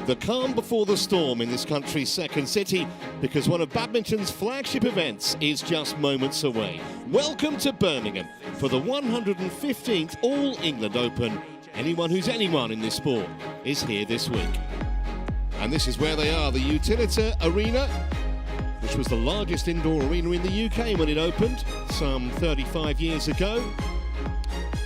The calm before the storm in this country's second city, because one of badminton's flagship events is just moments away. Welcome to Birmingham for the 115th All England Open. Anyone who's anyone in this sport is here this week. And this is where they are, the Utilita Arena, which was the largest indoor arena in the UK when it opened some 35 years ago.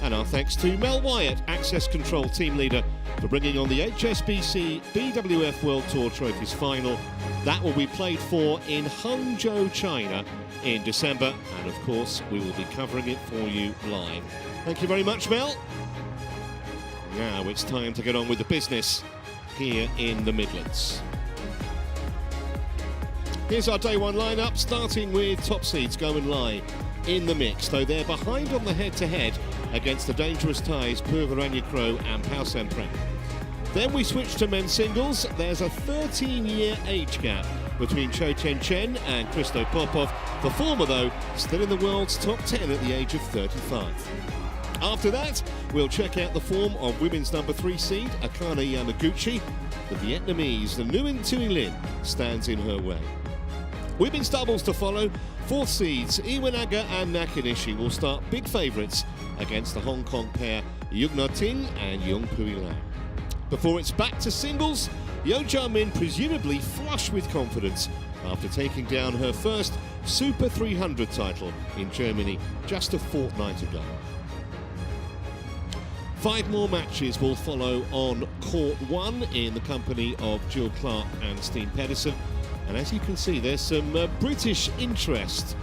And our thanks to Mel Wyatt, Access Control Team Leader, for bringing on the HSBC BWF World Tour Trophies final. That will be played for in Hangzhou, China in December. And of course, we will be covering it for you live. Thank you very much, Mel. Now it's time to get on with the business here in the Midlands. Here's our day one lineup, starting with top seeds going live in the mix, though they're behind on the head-to-head against the dangerous ties Puavaranukroh and Paewsampran. Then we switch to men's singles. There's a 13-year age gap between Cho Chen and Christo Popov. The former, though, still in the world's top 10 at the age of 35. After that, we'll check out the form of women's number 3 seed, Akane Yamaguchi. The Vietnamese, the Nguyen Thuy Linh, stands in her way. Women's doubles to follow. 4th seeds, Iwanaga and Nakanishi will start big favourites against the Hong Kong pair Yugna Ting and Yung Pui Lam. Before it's back to singles, Yo Jia-min presumably flush with confidence after taking down her first Super 300 title in Germany just a fortnight ago. 5 more matches will follow on court 1 in the company of Jill Clark and Steen Pedersen. And as you can see, there's some British interest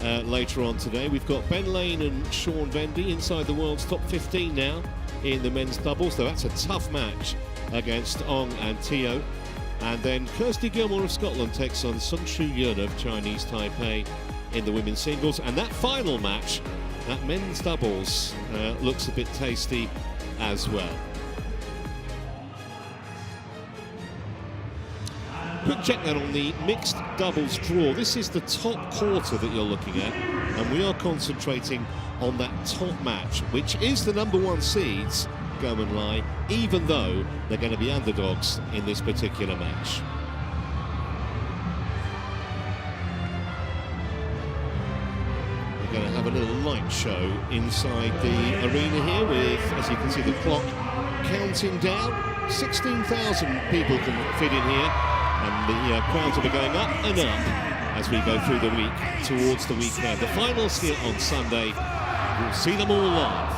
later on today. We've got Ben Lane and Sean Vendy inside the world's top 15 now in the men's doubles, though that's a tough match against Ong and Teo. And then Kirsty Gilmore of Scotland takes on Sun Shu Yun of Chinese Taipei in the women's singles. And that final match, that men's doubles, looks a bit tasty as well. Quick check then on the mixed doubles draw. This is the top quarter that you're looking at, and we are concentrating on that top match, which is the number 1 seeds, go and lie, even though they're going to be underdogs in this particular match. We're going to have a little light show inside the arena here with, as you can see, the clock counting down. 16,000 people can fit in here. And the crowds will be going up and up as we go through the week towards the weekend. The finals here on Sunday, we'll see them all live.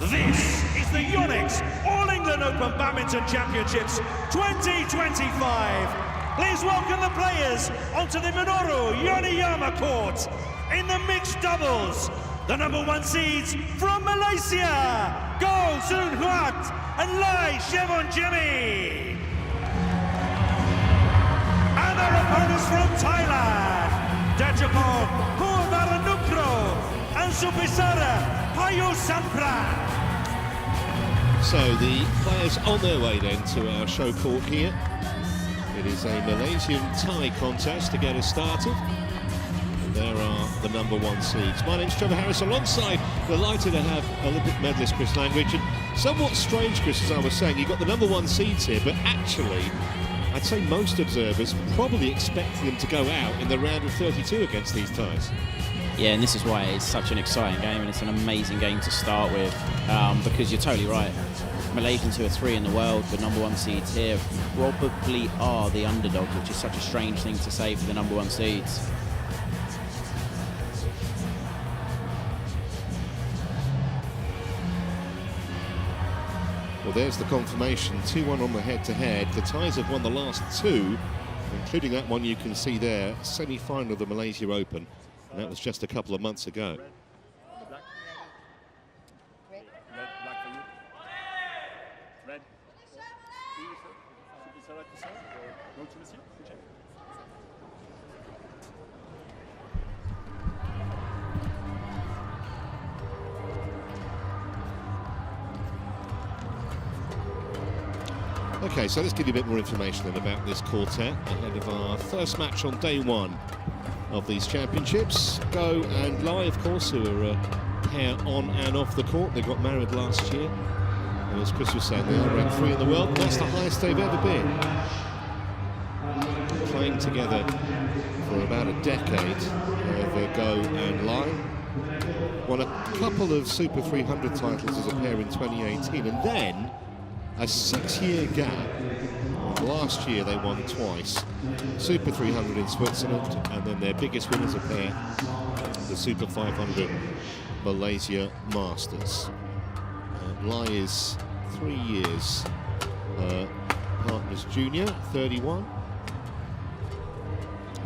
This is the YONEX All England Open Badminton Championships 2025. Please welcome the players onto the Minoru Yoneyama court in the mixed doubles. The number 1 seeds from Malaysia, Go Soon Huat and Lai Shevon Jimmy. And their opponents from Thailand, Dejapon Puavaranukroh and Supisara Paewsampran. So the players on their way then to our show court here. It is a Malaysian-Thai contest to get us started. There are the number 1 seeds. My name's Trevor Harris, alongside, delighted to have Olympic medalist Chris Langridge. And somewhat strange, Chris, as I was saying, you've got the number 1 seeds here, but actually, I'd say most observers probably expecting them to go out in the round of 32 against these ties. Yeah, and this is why it's such an exciting game, and it's an amazing game to start with, because you're totally right. Malaysians, who are 3 in the world, the number 1 seeds here, probably are the underdogs, which is such a strange thing to say for the number 1 seeds. Well, there's the confirmation, 2-1 on the head-to-head. The ties have won the last 2, including that one you can see there, semi-final of the Malaysia Open, and that was just a couple of months ago. Okay, so let's give you a bit more information then about this quartet ahead of our first match on day 1 of these championships. Go and Lai, of course, who are pair on and off the court. They got married last year. And as Chris was saying, they are ranked 3 in the world. That's the highest they've ever been. Playing together for about a decade over Go and Lie. Won a couple of Super 300 titles as a pair in 2018, and then a 6-year gap. Last year they won twice, Super 300 in Switzerland, and then their biggest win as a pair, the Super 500 Malaysia Masters. Lai is 3 years partners junior, 31.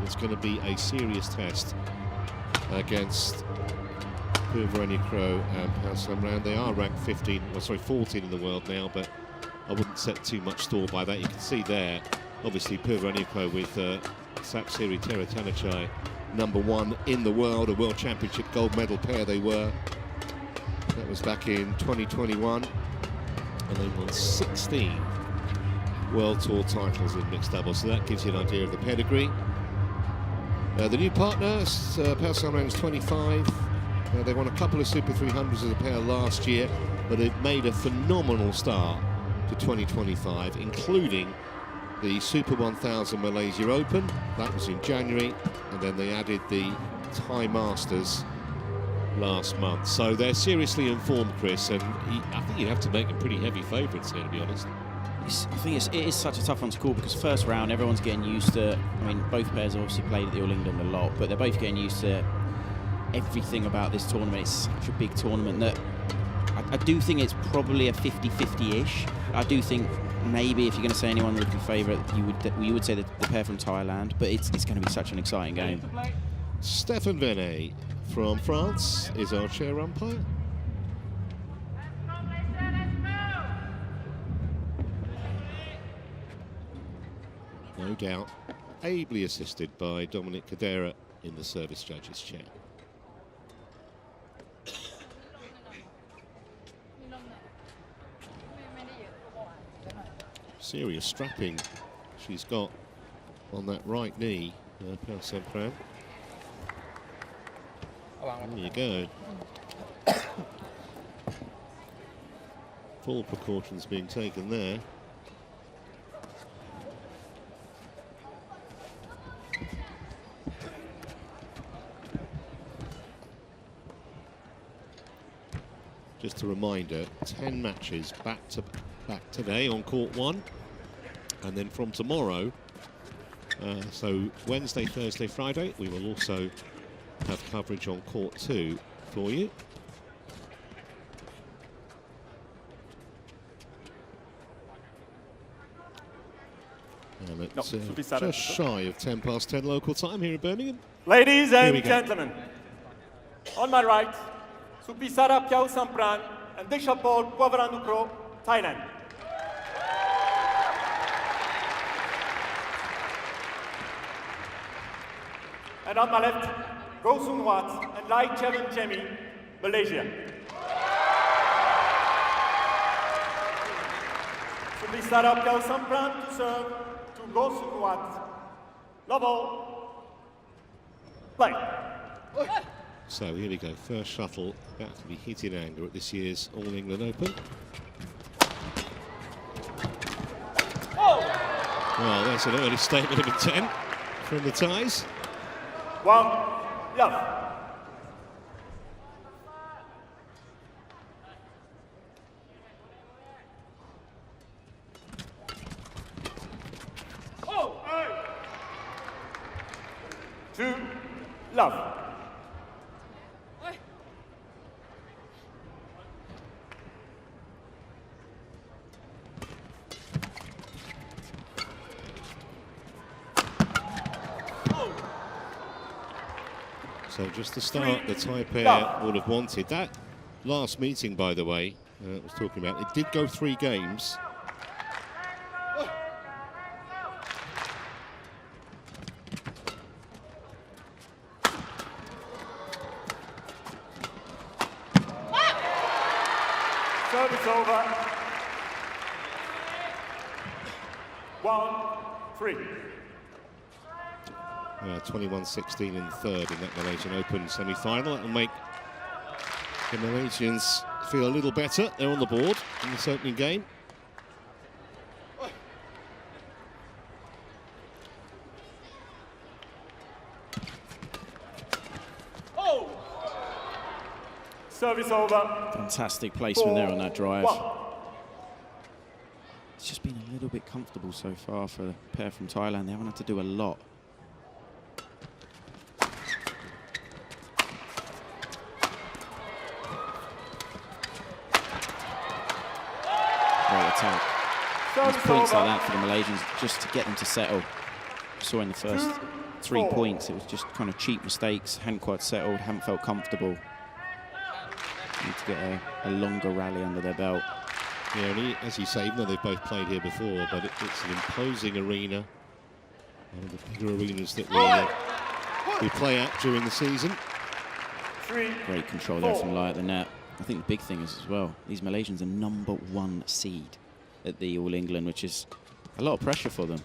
It's going to be a serious test against Puavaranukroh and Paewsampran. They are ranked 14 in the world now, but I wouldn't set too much store by that. You can see there, obviously, Puavaranukroh with Sapsiri Teratanachai, #1 in the world, a World Championship gold medal pair they were. That was back in 2021, and they won 16 World Tour titles in mixed doubles, so that gives you an idea of the pedigree. The new partner, Paewsampran's 25. They won a couple of Super 300s as a pair last year, but they've made a phenomenal start to 2025, including the Super 1000 Malaysia Open. That was in January, and then they added the Thai Masters last month. So they're seriously informed, Chris, and I think you'd have to make them pretty heavy favourites here, to be honest. I think it is such a tough one to call, because first round everyone's getting used to, I mean, both pairs obviously played at the All England a lot, but they're both getting used to everything about this tournament. It's such a big tournament that I do think it's probably a 50-50-ish. I do think maybe if you're going to say anyone would be favourite, you would say the pair from Thailand, but it's going to be such an exciting game. Stéphane Venet from France is our chair umpire. No doubt, ably assisted by Dominic Cadera in the service judge's chair. Serious strapping she's got on that right knee, Paewsampran. There you go. Full precautions being taken there. Just a reminder, 10 matches back today on court 1, and then from tomorrow, so Wednesday, Thursday, Friday, we will also have coverage on court 2 for you. And it's just shy of 10 past 10 local time here in Birmingham. Ladies and gentlemen, on my right, Supisara Paewsampran and Deshapol Puavaranukroh, Thailand. And on my left, Go Soon Wat and Lai Chevan Chemi, Malaysia. Supisara Paewsampran to serve to Go Soon Wat. Level. Play. So here we go, first shuttle about to be hit in anger at this year's All England Open. Well, there's an early statement of intent from the Thais. 1, love. Two, love. So just the start, the Thai pair would have wanted. That last meeting, by the way, I was talking about, it did go 3 games. Service over. 1-3. 21-16 in third in that Malaysian Open semi-final. That'll make The Malaysians feel a little better. They're on the board in this opening game. Service over. Fantastic placement there on that drive. It's just been a little bit comfortable so far for the pair from Thailand. They haven't had to do a lot. Great attack. There's points like that for the Malaysians just to get them to settle. Saw in the first 3 points, it was just kind of cheap mistakes, hadn't quite settled, hadn't felt comfortable. Need to get a longer rally under their belt. Yeah, and as you say, even though they've both played here before, but it's an imposing arena. One of the bigger arenas that we play at during the season. Great control there from Lai at the net. I think the big thing is as well, these Malaysians are #1 seed at the All England, which is a lot of pressure for them.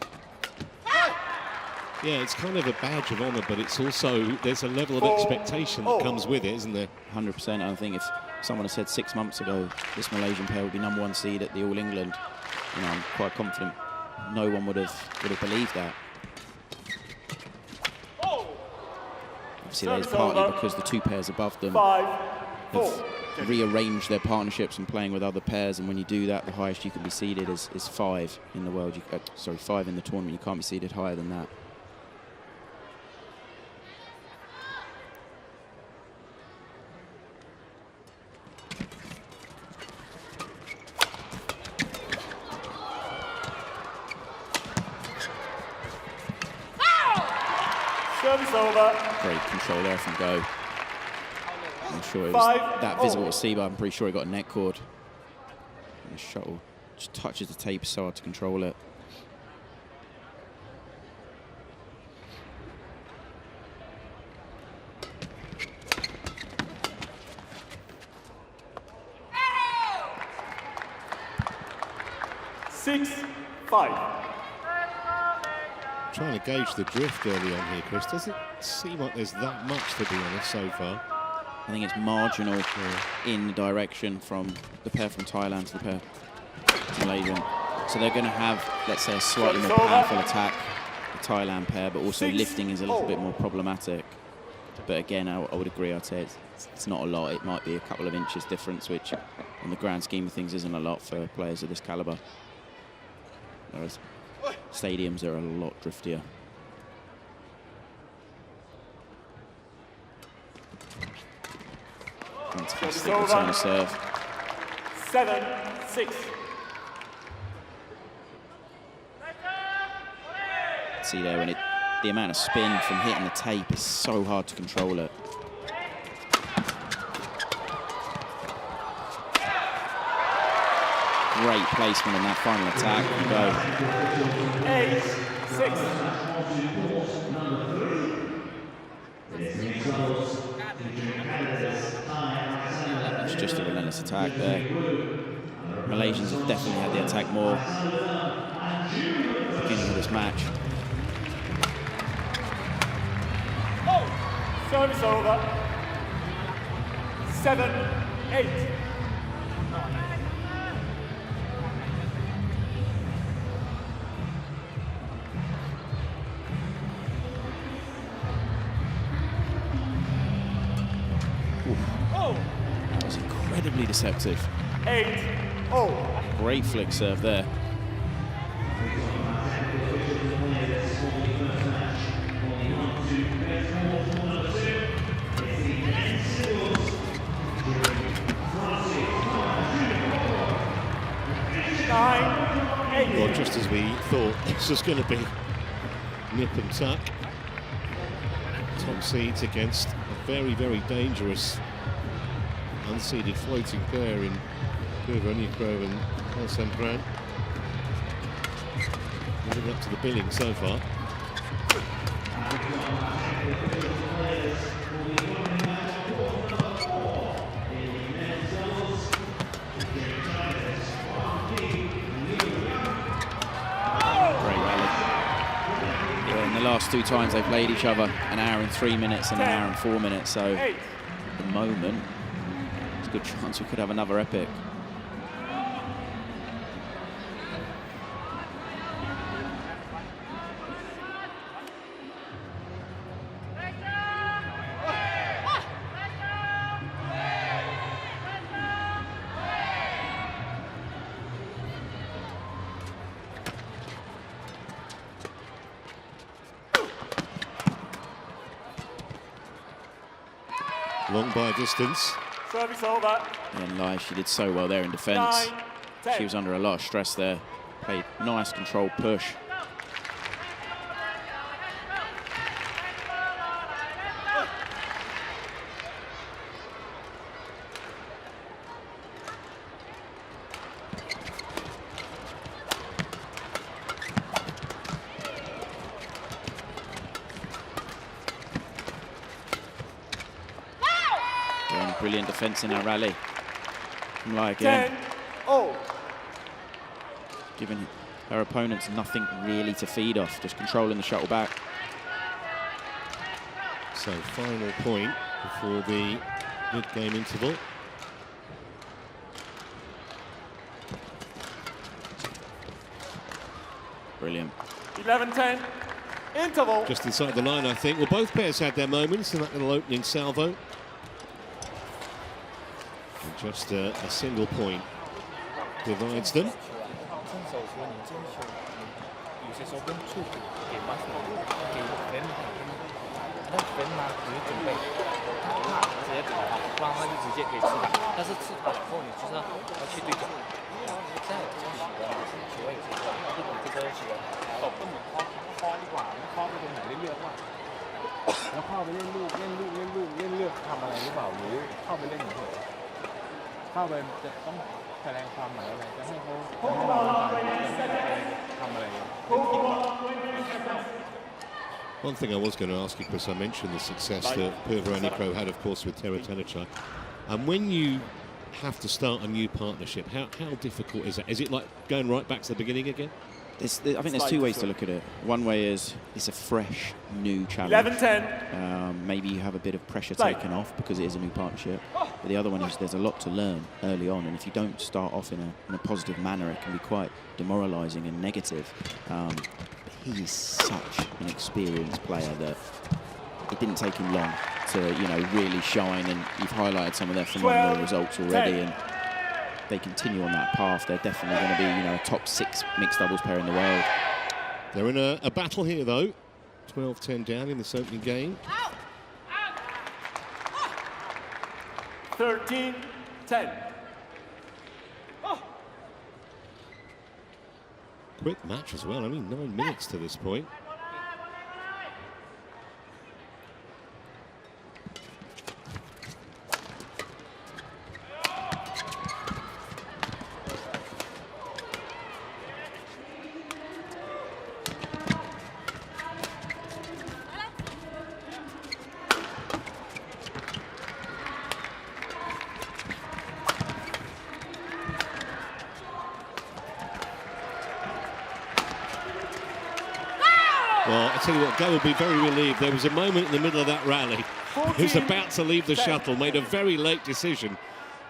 Yeah, it's kind of a badge of honour, but it's also, there's a level of expectation that comes with it, isn't there? 100%. I think if someone had said 6 months ago this Malaysian pair would be #1 seed at the All England, you know, I'm quite confident no one would have believed that. Obviously, that is partly because the two pairs above them have rearranged their partnerships and playing with other pairs, and when you do that, the highest you can be seeded is 5 in the world. Sorry, 5 in the tournament. You can't be seeded higher than that. Service over. Great control there from Go. I'm sure it was that visible to see, but I'm pretty sure he got a net cord. And the shuttle just touches the tape so hard to control it. Trying to gauge the drift early on here, Chris. Doesn't seem like there's that much, to be honest, so far. I think it's marginal in the direction from the pair from Thailand to the pair from Malaysian. So they're going to have, let's say, a slightly more powerful attack, the Thailand pair, but also lifting is a little bit more problematic. But again, I would agree, I'd say it's not a lot. It might be a couple of inches difference, which in the grand scheme of things isn't a lot for players of this caliber. Whereas stadiums are a lot driftier. Fantastic return of serve. 7-6. See there, when the amount of spin from hitting the tape is so hard to control it. Great placement on that final attack. Go. 8-6. It's just a relentless attack there. Malaysians have definitely had the attack more at the beginning of this match. Service over. 7-8. That was incredibly deceptive. 8-0. Great flick serve there. Well, just as we thought, this was going to be nip and tuck. Top seeds against a very, very dangerous unseeded floating pair in Puavaranukroh and Paewsampran. Living up to the billing so far. Last 2 times they played each other, 1 hour and 3 minutes and 1 hour and 4 minutes. So at the moment, good chance we could have another epic. Long by a distance. Service over. And Lai, she did so well there in defence. 9, 10. She was under a lot of stress there. Played nice controlled push. Again, brilliant defence in that rally. From Lai again. 10-0. Giving her opponents nothing really to feed off, just controlling the shuttle back. So final point before the mid-game interval. Brilliant. 11-10. Interval. Just inside the line, I think. Well, both pairs had their moments in that little opening salvo. And just a single point divides them. One thing I was going to ask you, Chris, I mentioned the success that Puavaranukroh had, of course, with TotalEnergies. And when you have to start a new partnership, how difficult is it? Is it like going right back to the beginning again? I think there's two ways to look at it. One way is it's a fresh, new challenge. 11-10. Maybe you have a bit of pressure taken off because it is a new partnership. But the other one is there's a lot to learn early on, and if you don't start off in a positive manner, it can be quite demoralising and negative. But he is such an experienced player that it didn't take him long to, really shine. And you've highlighted some of their phenomenal results already. And they continue on that path, they're definitely going to be, a top 6 mixed doubles pair in the world. They're in a battle here, though. 12-10 down in this opening game. 13-10. Quick match as well. Only 9 minutes to this point. Well, I tell you what, Go will be very relieved. There was a moment in the middle of that rally. He was about to leave the shuttle, made a very late decision,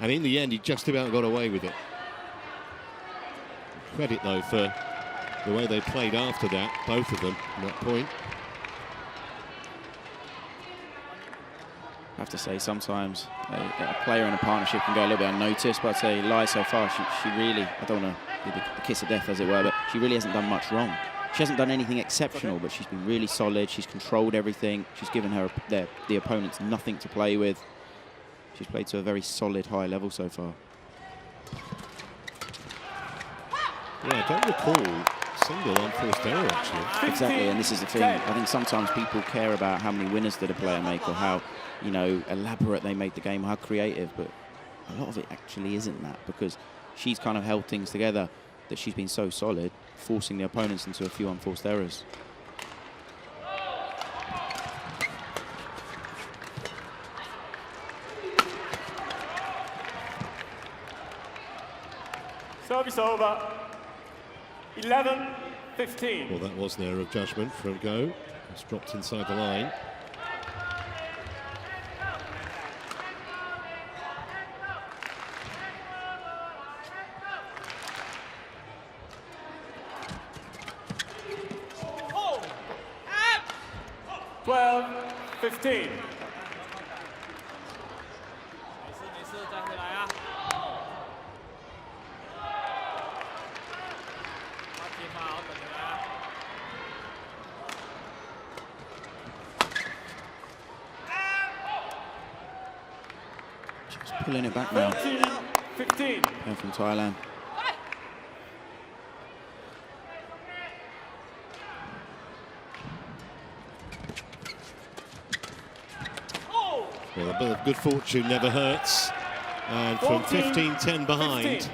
and in the end, he just about got away with it. Credit, though, for the way they played after that, both of them, at that point. I have to say, sometimes a player in a partnership can go a little bit unnoticed, but I'd say Lai so far, she really, I don't want to be the kiss of death, as it were, but she really hasn't done much wrong. She hasn't done anything exceptional, but she's been really solid. She's controlled everything. She's given the opponents nothing to play with. She's played to a very solid, high level so far. Yeah, I don't recall single unforced error, actually. Exactly, and this is the thing. I think sometimes people care about how many winners did a player make or how, elaborate they made the game, how creative, but a lot of it actually isn't that, because she's kind of held things together, that she's been so solid, forcing the opponents into a few unforced errors. Service over. 11-15. Well, that was an error of judgment from Go. It's dropped inside the line. 12-15. Just pulling it back now. 13-15. And from Thailand. Well, a bit of good fortune never hurts. And from 15-10 behind, 15.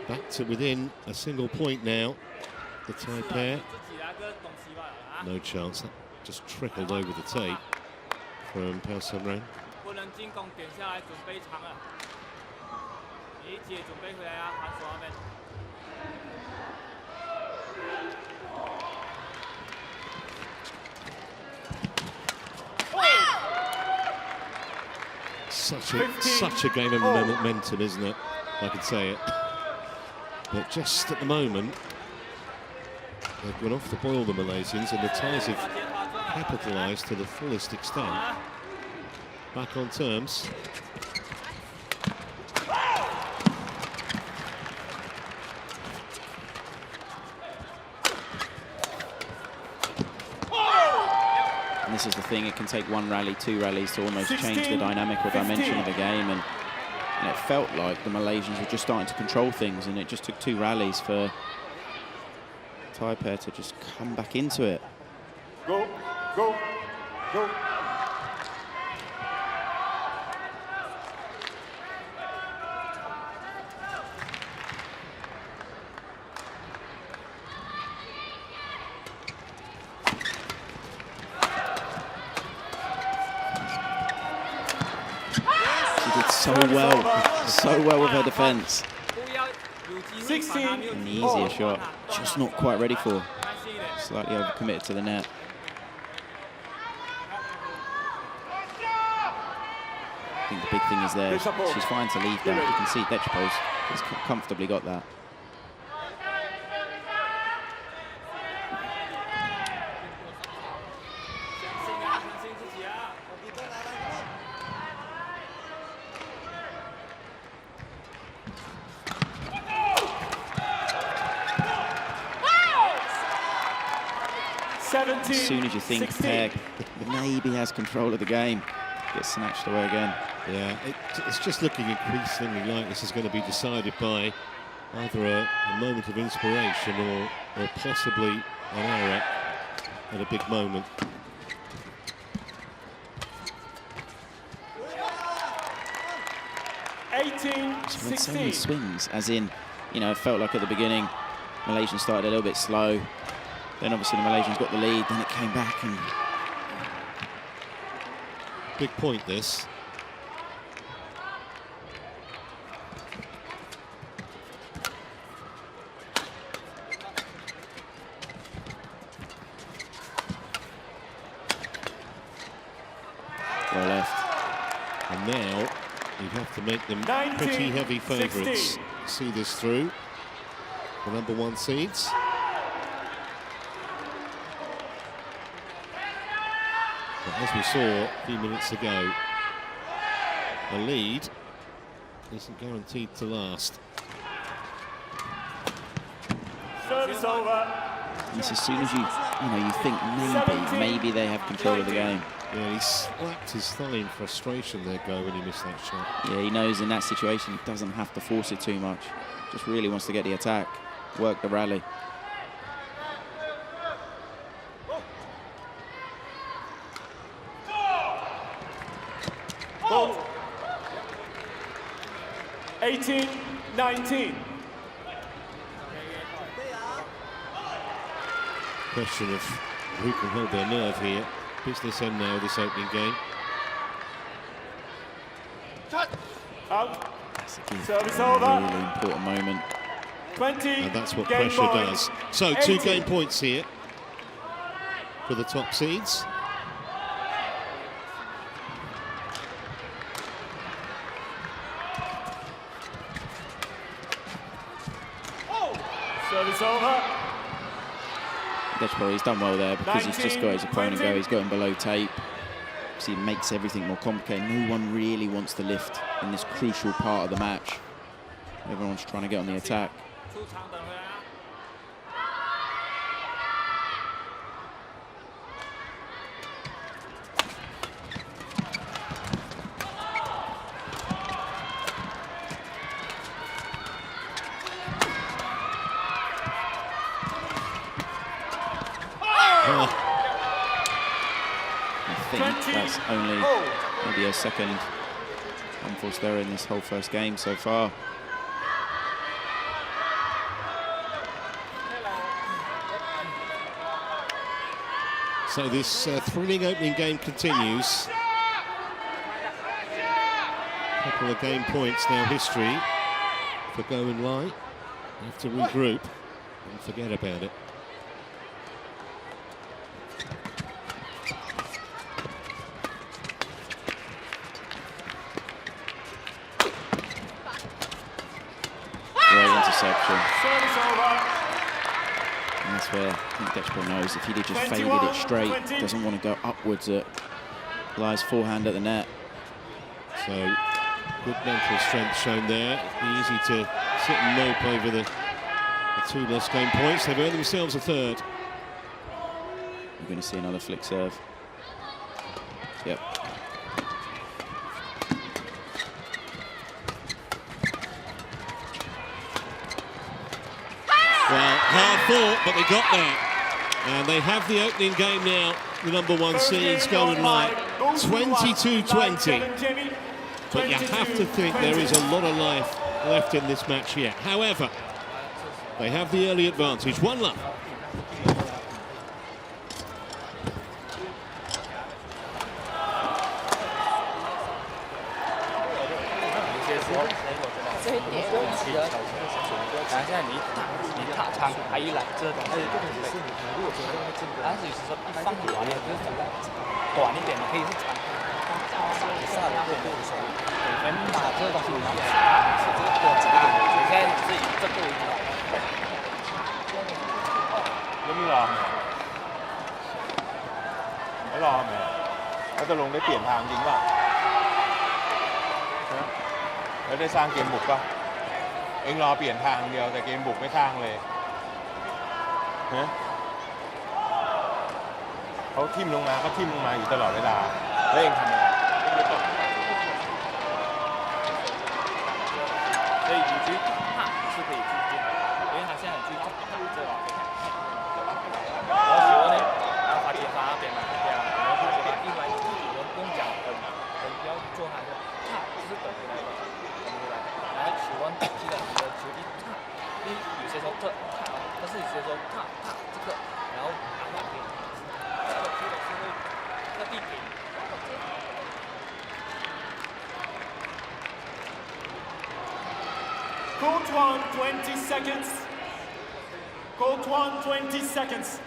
back to within a single point now. The Thai pair. No chance. That just trickled over the tape from Paewsampran. Such a game of momentum, isn't it? I can say it. But just at the moment, they've gone off the boil, the Malaysians, and the Thais have capitalised to the fullest extent. Back on terms. And this is the thing, it can take one rally, two rallies to almost change the dynamic or dimension of the game. And it felt like the Malaysians were just starting to control things, and it just took two rallies for Thai pair to just come back into it. Go, go, go. So well with her defence. 16. And the easier shot, just not quite ready for. Slightly overcommitted to the net. I think the big thing is there, she's fine to leave that. You can see Dechapol's has comfortably got that. As soon as you think pair maybe has control of the game, gets snatched away again. Yeah, it's just looking increasingly like this is going to be decided by either a moment of inspiration or possibly an error at a big moment. So so many swings, as in, you know, it felt like at the beginning, Malaysian started a little bit slow. Then obviously the Malaysians got the lead, then it came back and... Big point, this. Well left. And now you'd have to make them pretty heavy favourites. See this through. The #1 seeds. As we saw a few minutes ago, a lead isn't guaranteed to last. Service over. And it's as soon as you think maybe they have control of the game. Yeah, he slapped his thigh in frustration there, Go, when he missed that shot. Yeah, he knows in that situation he doesn't have to force it too much. Just really wants to get the attack, work the rally. Go. 18-19. Question of who can hold their nerve here. Business end now, this opening game. Out. Service over. Really important moment. 20. And that's what pressure does. So 2 game points here for the top seeds. Service over. Dechapol, he's done well there because he's just got his opponent go. He's got him below tape. So he makes everything more complicated. No one really wants to lift in this crucial part of the match. Everyone's trying to get on the attack. That's only maybe a second unforced error in this whole first game so far. So this thrilling opening game continues. A couple of game points now history for Go and Lie. You have to regroup and forget about it. Interception. And that's where I think Dechapol knows if he'd just faded it straight, doesn't want to go upwards at Lie's forehand at the net. So good mental strength shown there. It'd be easy to sit and mope over the two lost game points. They've earned themselves a third. We're going to see another flick serve. Yep. Well, hard fought, but they got there. And they have the opening game now, the number one seeds Go and Lie, 22-20. But you have to think there is a lot of life left in this match here. However, they have the early advantage. 1-love. Court 1, 20 seconds. Court 1, 20 seconds.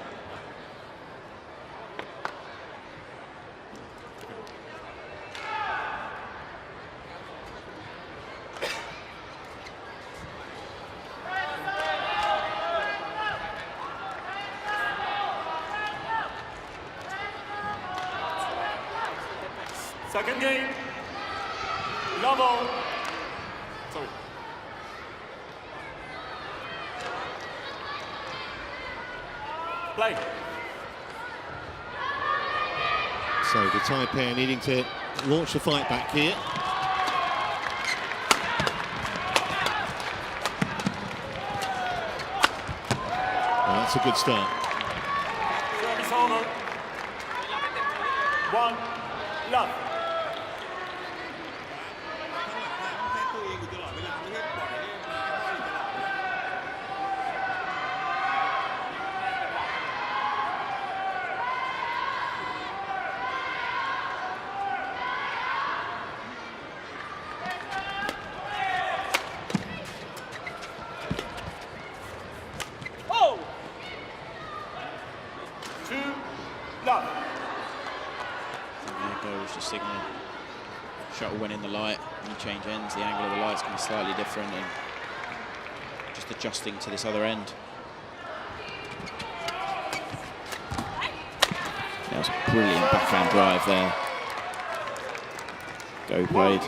Second game. Level. Sorry. Play. So the Thai pair needing to launch the fight back here. Well, that's a good start. Service over. 1-love. Signal. Shuttle went in the light. When you change ends, the angle of the light's going to be slightly different, and just adjusting to this other end. That's a brilliant backhand drive there. Go played.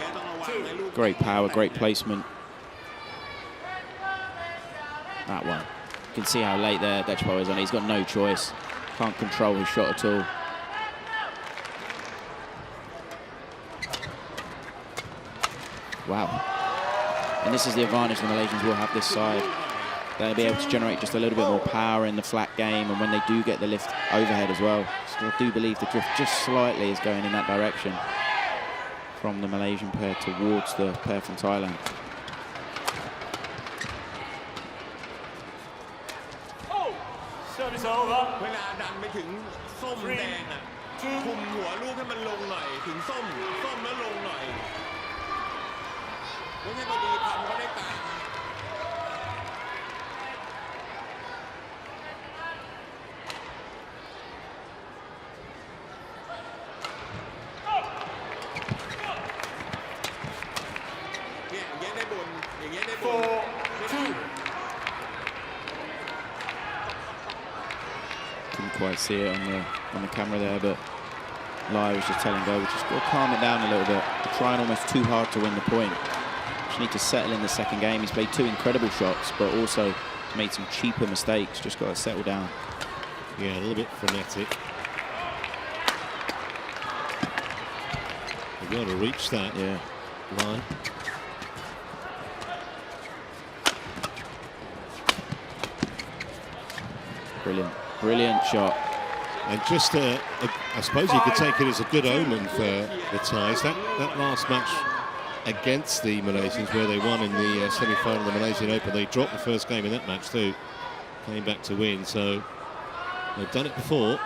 Great power, great placement. That one. You can see how late there Dechapol is on. He's got no choice. Can't control his shot at all. Wow. And this is the advantage the Malaysians will have this side. They'll be able to generate just a little bit more power in the flat game, and when they do get the lift overhead as well. So I do believe the drift just slightly is going in that direction from the Malaysian pair towards the pair from Thailand. Service over. เวลาดันไปถึงส้มแดงอ่ะคุมหัวลูกให้มันลงหน่อยถึงส้มแล้วลงหน่อยไม่ใช่พอดีทำก็ได้กลางเนี่ยอย่างเงี้ยได้บนอย่างเงี้ยได้บน 4-2. Couldn't quite see it on the camera there, but Lai was just telling Go, just go calm it down a little bit. They're trying almost too hard to win the point. Just need to settle in the second game. He's played 2 incredible shots, but also made some cheaper mistakes. Just got to settle down. Yeah, a little bit frenetic. They've got to reach that line. Brilliant. Brilliant shot. And just, I suppose you could take it as a good omen for the Thais. That last match against the Malaysians, where they won in the semi-final of the Malaysian Open, they dropped the first game in that match too. Came back to win, so they've done it before.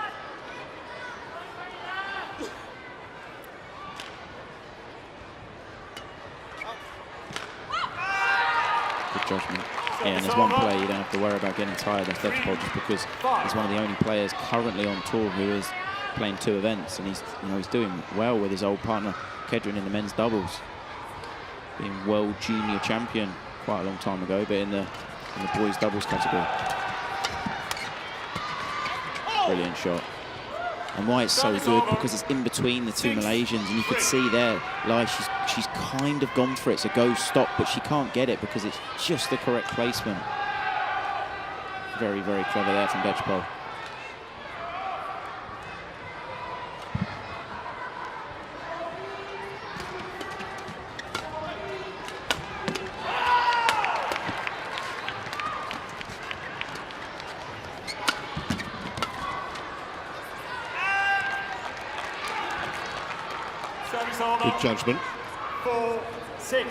Good judgment. Yeah, and there's one player you don't have to worry about getting tired of Dechapol, just because he's one of the only players currently on tour who is playing 2 events, and he's doing well with his old partner Kedrin in the men's doubles, being world junior champion quite a long time ago, but in the boys doubles category. Brilliant shot. And why it's so good, because it's in between the 2 Malaysians, and you could see there, Lai, she's kind of gone for it, so Go stop, but she can't get it because it's just the correct placement. Very, very clever there from Dechapol. Good judgment. 4-6.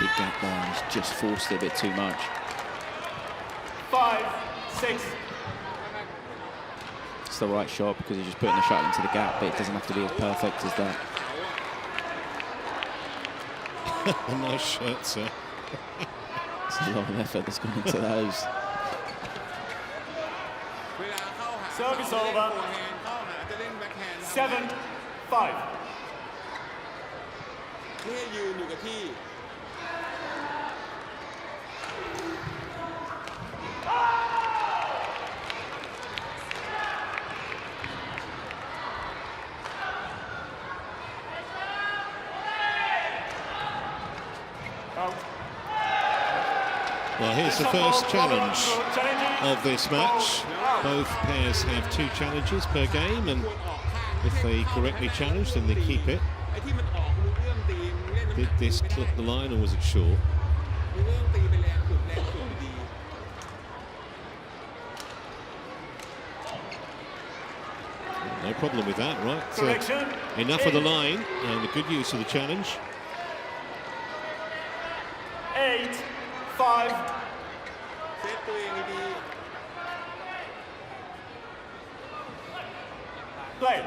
Big gap there, he's just forced it a bit too much. 5-6. It's the right shot because he's just putting the shot into the gap, but it doesn't have to be as perfect as that. A nice shot, sir. It's a lot of effort that's gone into those. Service over. 7-5. นี่ยืนอยู่กับที่ Well, here's the first challenge of this match. Both pairs have 2 challenges per game, and if they correctly challenge, then they keep it. Did this clip the line, or was it short? No problem with that, right? Enough of the line, and a good use of the challenge. 8-5. เซตตัวเองดี Play.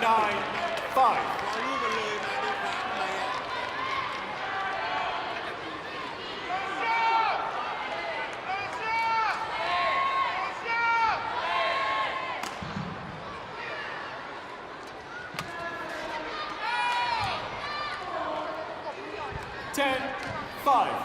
9-5. รอลูกมันเลยมาด้วยขวาทำไมอ่ะ 10-5.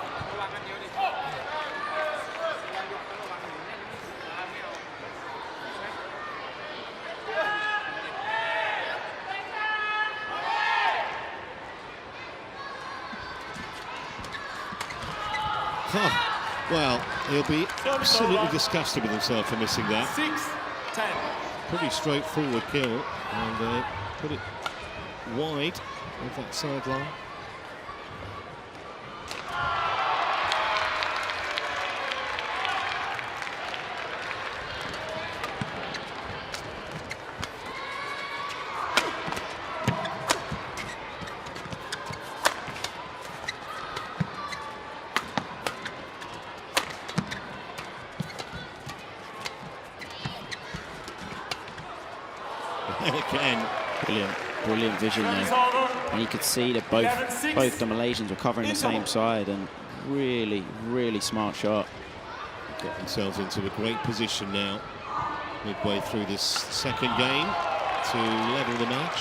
Well, he'll be absolutely disgusted with himself for missing that. 6-10. Pretty straightforward kill, and put it wide of that sideline. Again, Brilliant vision there. And you could see that both the Malaysians were covering the same side, and really smart shot. Got themselves into a great position now, midway through this second game, to level the match.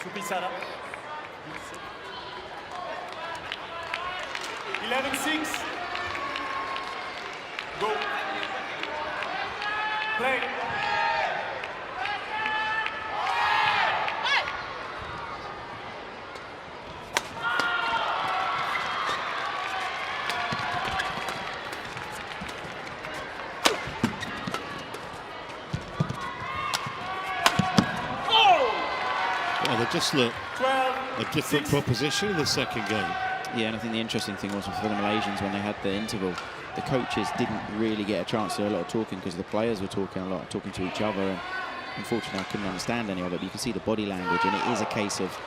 Supisara. 11-6. Go. Play. Well, they just look a different proposition in the second game. Yeah, and I think the interesting thing was for the Malaysians, when they had the interval, the coaches didn't really get a chance to do a lot of talking because the players were talking a lot, talking to each other, and unfortunately I couldn't understand any of it, but you can see the body language, and it is a case of,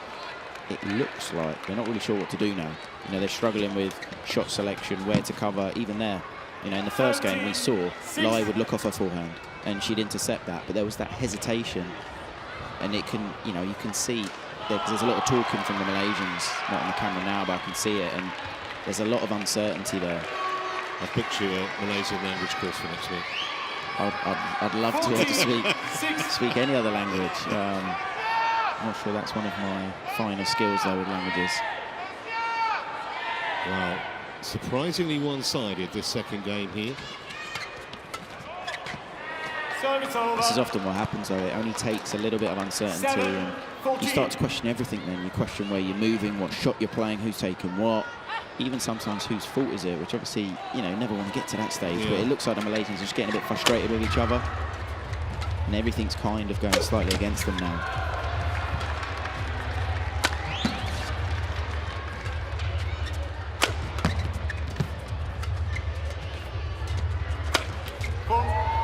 it looks like they're not really sure what to do now. You know, they're struggling with shot selection, where to cover, even there. You know, in the first game we saw Lai would look off her forehand and she'd intercept that, but there was that hesitation, and it can, you know, you can see there's a lot of talking from the Malaysians, not on the camera now, but I can see it, and there's a lot of uncertainty there. I picture a Malaysian language course for next week. I'd love to be able to speak any other language. I'm not sure that's one of my finer skills though with languages. Well, surprisingly one-sided this second game here. This is often what happens though, it only takes a little bit of uncertainty and you start to question everything then. You question where you're moving, what shot you're playing, who's taking what, even sometimes whose fault is it, which obviously, you know, never want to get to that stage, but it looks like the Malaysians are just getting a bit frustrated with each other and everything's kind of going slightly against them now.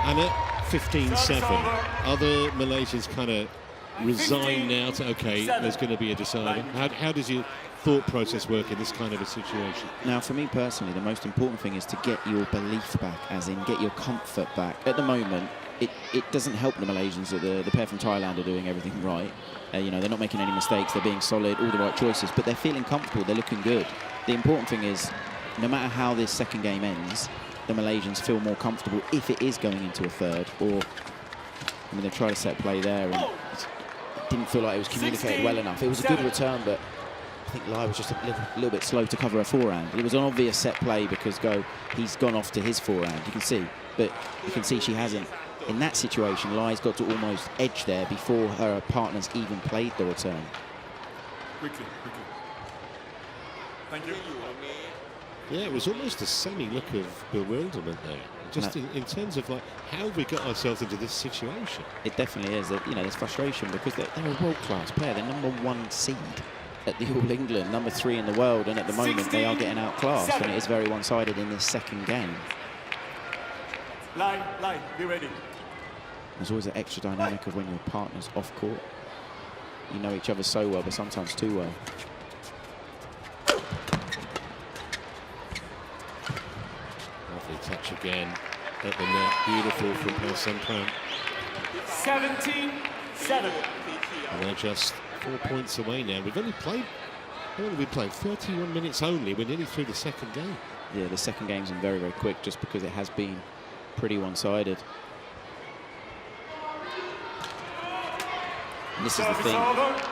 And at 15-7, other Malaysians kind of resign now to, okay, there's going to be a decider. How does your thought process work in this kind of a situation? Now, for me personally, the most important thing is to get your belief back, as in get your comfort back. At the moment, it doesn't help the Malaysians that the pair from Thailand are doing everything right. You know, they're not making any mistakes, they're being solid, all the right choices, but they're feeling comfortable, they're looking good. The important thing is, no matter how this second game ends, the Malaysians feel more comfortable if it is going into a third, or, I mean, they tried to set play there and it didn't feel like it was communicated well enough. It was a good return, but think Lai was just a little bit slow to cover her forehand. It was an obvious set play because he's gone off to his forehand, you can see. But you can see she hasn't. In that situation, Lai's got to almost edge there before her partners even played the return. Quickly. Thank you. Yeah, it was almost a semi-look of bewilderment there. Just in terms of like, how have we got ourselves into this situation? It definitely is. You know, there's frustration because they're a world-class pair. They're #1 seed at the All England, #3 in the world, and at the moment they are getting outclassed, and it is very one-sided in this second game. Lai, be ready. There's always an extra dynamic of when your partner's off court. You know each other so well, but sometimes too well. Lovely touch again at the net. Beautiful from Paewsampran. 17-7. And they're just 4 points away now. We've only played, how long have we played? 31 minutes only. We're nearly through the second game. Yeah, the second game's been very, very quick just because it has been pretty one-sided. And this is the thing,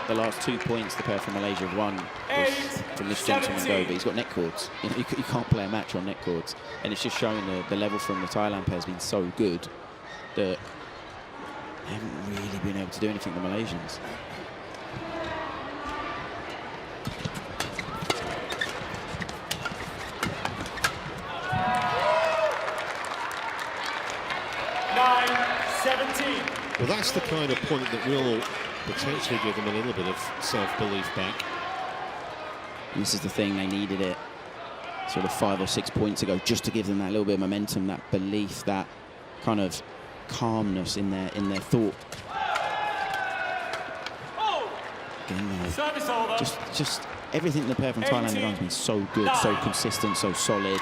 the last 2 points the pair from Malaysia have won was from this gentleman go, but he's got net cords. You know, you can't play a match on net cords. And it's just showing the level from the Thailand pair has been so good that they haven't really been able to do anything, the Malaysians. Well, that's the kind of point that will potentially give them a little bit of self-belief back. And this is the thing, they needed it sort of 5 or 6 points ago just to give them that little bit of momentum, that belief, that kind of calmness in their thought. Again, just everything the pair from Thailand have done has been so good, so consistent, so solid.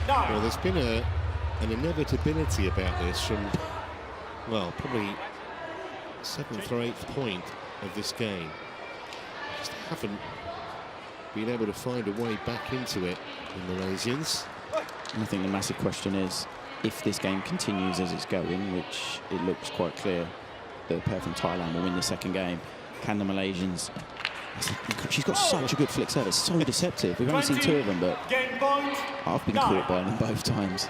Well, there's been an inevitability about this from, well, probably 7th or 8th point of this game. Just haven't been able to find a way back into it, the Malaysians. I think the massive question is, if this game continues as it's going, which it looks quite clear, the pair from Thailand will win the second game, can the Malaysians... She's got such a good flick service, so deceptive. We've only seen 2 of them, but I've been caught by them both times.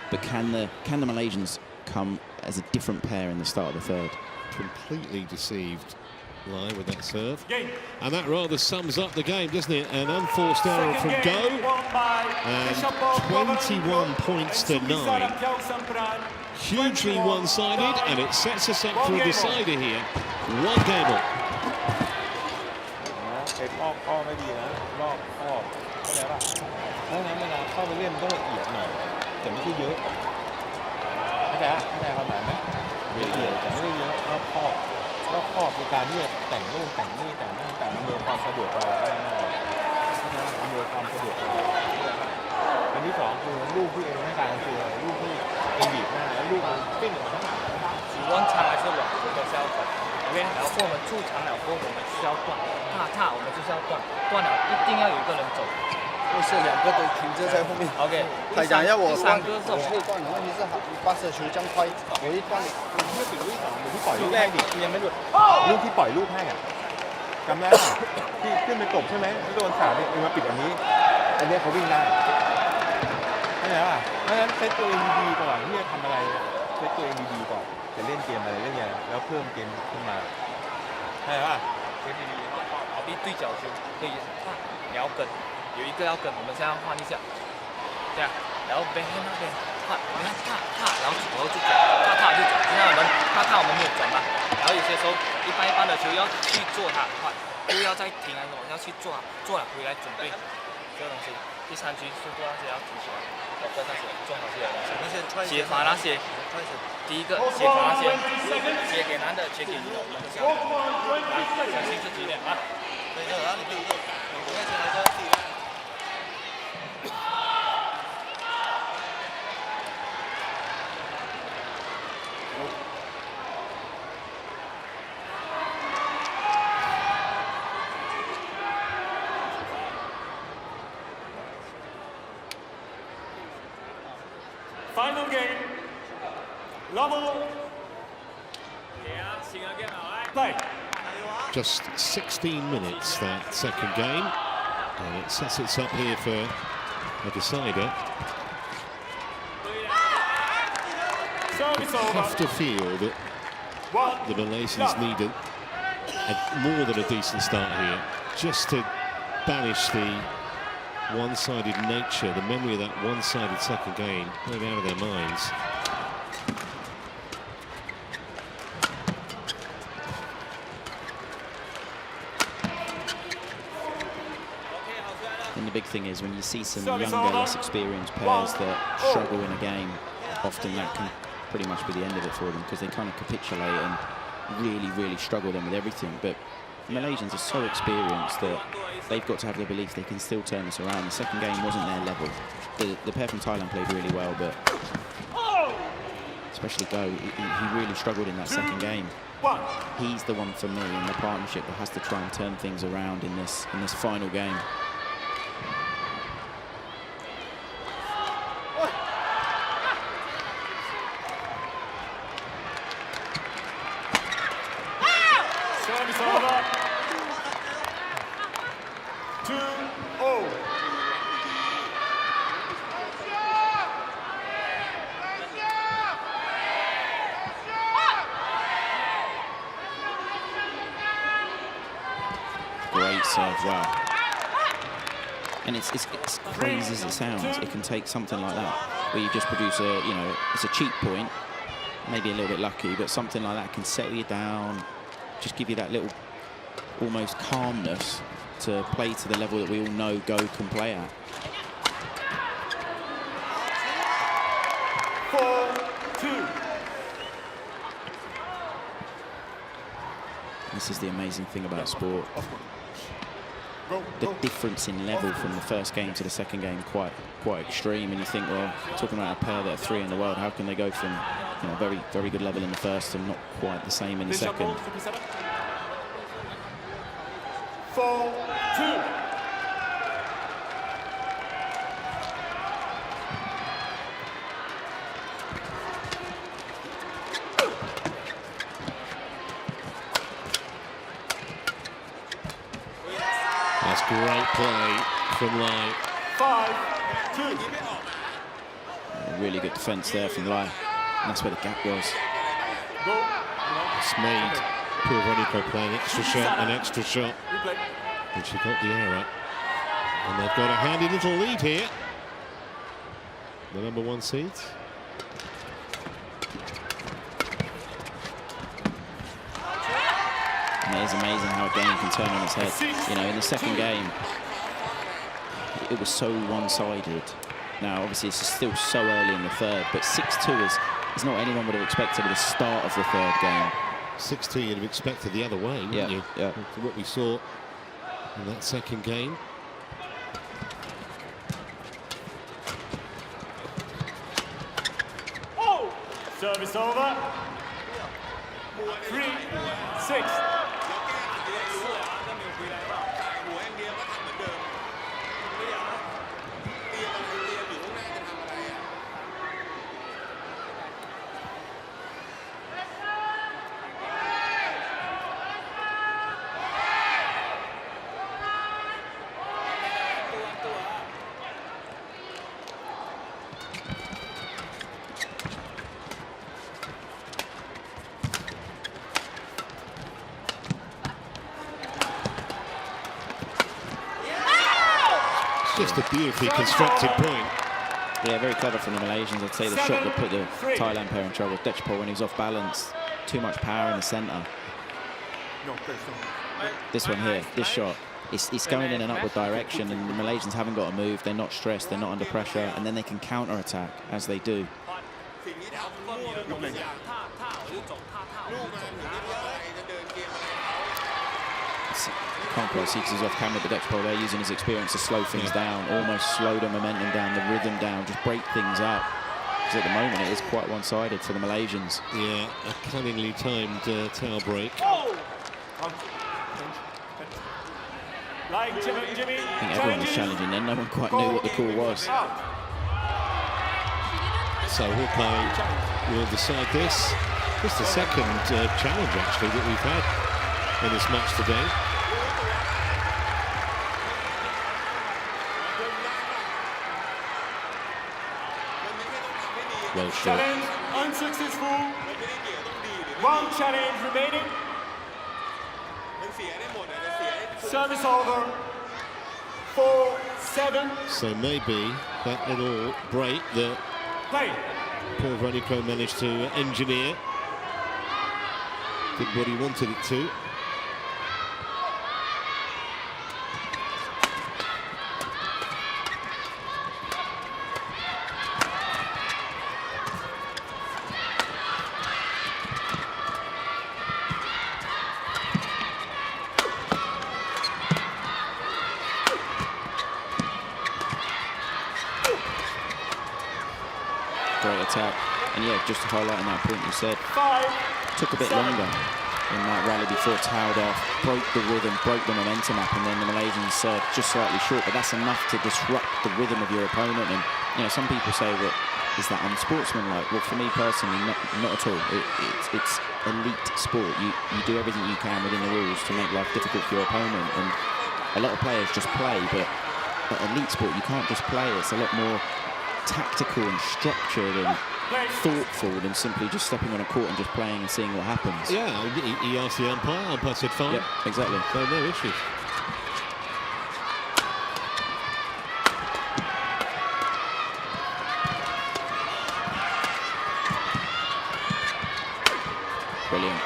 But can the Malaysians come as a different pair in the start of the third? Completely deceived Lai with that serve. And that rather sums up the game, doesn't it? An unforced error from Go. And 21 points to 9. Hugely one-sided, and it sets us up for a decider here. 1 game up. รอบข้อไม่ดีนะรอบข้อเข้าใจป่ะเพราะงั้นเวลาเข้าไปเล่นต้องละเอียดหน่อยแต่ไม่ใช่เยอะเข้าใจความหมายไหมละเอียดแต่ไม่ได้เยอะรอบข้อคือการที่จะแต่งนู่นแต่งนี่แต่งนั่นแต่งอำนวยความสะดวกเราได้ง่ายอำนวยความสะดวกเราอันที่ 2คือลูกที่เองให้การคือลูกที่เองบีบหน้าแล้วลูกปิ้งออกมาข้างหลัง主观长还是软我都是要短 OK 然后我们出长了过后我们需要断踏我们就是要断了一定要有一个人走不是2个都停着在后面 OK 台长要我3个走我会断的问题是发射球这样快我一断ไม่ปิดลูก2ที่ปล่อยลูกแรกดิยังไม่หลุดลูกที่ปล่อยลูกให้อ่ะจำได้ป่ะที่ขึ้นไปตบใช่ไหมที่โดนขาเนี่ยมาปิดอันนี้เขาวิ่งได้เข้าใจป่ะเพราะฉะนั้นเซตตัวเองดีๆก่อนที่จะทำอะไรเซตตัวเองดีๆก่อนจะเล่นเกมอะไรเล่นยังแล้วเพิ่มเกมขึ้นมาใช่ป่ะ好比对角球可以换你要跟有一个要跟我们现在换一下这样然后边那边换你看踏然后就转踏就转现在我们踏我们没有转嘛然后有些时候一般的球要去做它换不要再停了我们要去做了回来准备这个东西。第3局速度那些要提起来，跟那些重好些的东西，解罚那些，第一个解罚那些，解给男的，解给女的，来，小心自己一点啊。Final game, level play. Just 16 minutes, that second game. And it sets it up here for a decider. Service You over. have to feel that the Malaysians need more than a decent start here, just to banish the one-sided nature, the memory of that one-sided second game, right out of their minds. And the big thing is when you see some younger, less experienced players that struggle in a game, often that can pretty much be the end of it for them, because they kind of capitulate and really struggle then with everything. But the Malaysians are so experienced that they've got to have the belief they can still turn this around. The second game wasn't their level. The pair from Thailand played really well, but especially Go, he really struggled in that second game. He's the one for me in the partnership that has to try and turn things around in this final game. Service over. 2-0. Great serve, wow. And it's crazy as it sounds. It can take something like that, where you just produce it's a cheap point, maybe a little bit lucky, but something like that can settle you down, just give you that little almost calmness to play to the level that we all know Go can play at. 4-2. This is the amazing thing about sport. The difference in level from the first game to the second game quite extreme, and you think, well, talking about a pair that are 3 in the world, how can they go from very good level in the first and not quite the same in the second? 4-2. That's great play from Lai. 5-2. Really good defence there from Lai, and that's where the gap was. It's made Puavaranukroh play an extra shot, and she got the error. And they've got a handy little lead here. The number 1 seeds. And it is amazing how a game can turn on its head. You know, in the second game, it was so one-sided. Now, obviously, it's still so early in the third, but 6-2 is not what anyone would have expected at the start of the third game. 6-2 you'd have expected the other way, wouldn't you? Yeah. To what we saw in that second game. Service over. 3-6. Just a beautifully constructed point. Yeah, very clever from the Malaysians. I'd say the shot that put the Thailand pair in trouble. Dechapol, when he was off balance, too much power in the centre. This one here, this shot, it's going in an upward direction, and the Malaysians haven't got to move. They're not stressed, they're not under pressure, and then they can counter-attack as they do. Can't quite see because he's off camera, but Dexpol there using his experience to slow things down, almost slow the momentum down, the rhythm down, just break things up. Because at the moment it is quite one-sided for the Malaysians. Yeah, a cunningly timed towel break. Like Jimmy, I think everyone was challenging then, no one quite knew what the call was. So Hawkeye will decide this. It's the second challenge actually that we've had in this match today. Well shot. challenge unsuccessful. One challenge remaining. Service over. 4-7. So maybe that little break that Play. Puavaranukroh managed to engineer did what he wanted it to. Great attack. And yeah, just highlighting that point you said, took a bit longer in that rally before towed off, broke the rhythm, broke the momentum up, and then the Malaysians served just slightly short, but that's enough to disrupt the rhythm of your opponent. And you know, some people say, well, is that unsportsmanlike? Well, for me personally, not at all. It's elite sport. You do everything you can within the rules to make life difficult for your opponent, and a lot of players just play, but at elite sport you can't just play. It's a lot more tactical and structured and thoughtful than simply just stepping on a court and just playing and seeing what happens. Yeah, he asked the umpire said fine. Yep, exactly. So no issues. Brilliant.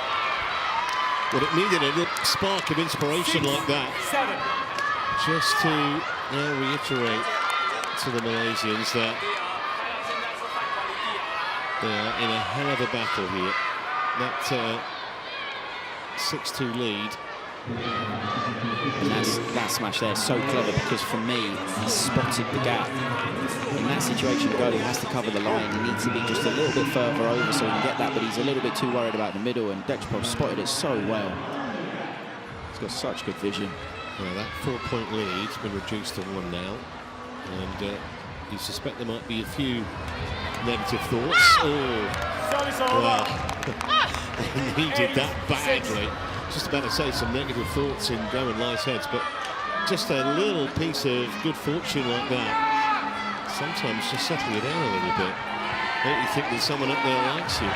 Well, it needed a little spark of inspiration like that, just to reiterate to the Malaysians that they are in a hell of a battle here. That 6-2 lead. And that smash there is so clever, because for me, he spotted the gap. In that situation, Go has to cover the line. He needs to be just a little bit further over so he can get that, but he's a little bit too worried about the middle, and Dexpol spotted it so well. He's got such good vision. Well, that 4-point lead's been reduced to 1 now, and you suspect there might be a few negative thoughts. Oh, wow. He needed that badly. Just about to say some negative thoughts in Go and Lai's heads, but just a little piece of good fortune like that, sometimes just settle you down a little bit. Don't you think that someone up there likes you?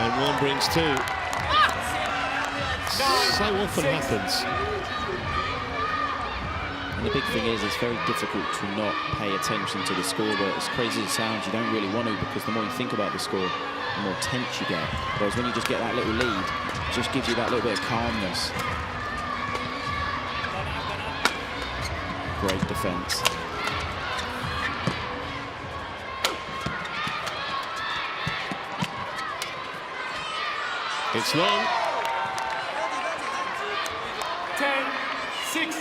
And 1 brings 2. So often happens. And the big thing is, it's very difficult to not pay attention to the score, but as crazy as it sounds, you don't really want to, because the more you think about the score, the more tense you get. Whereas when you just get that little lead, it just gives you that little bit of calmness. Great defense. It's long. 10-6.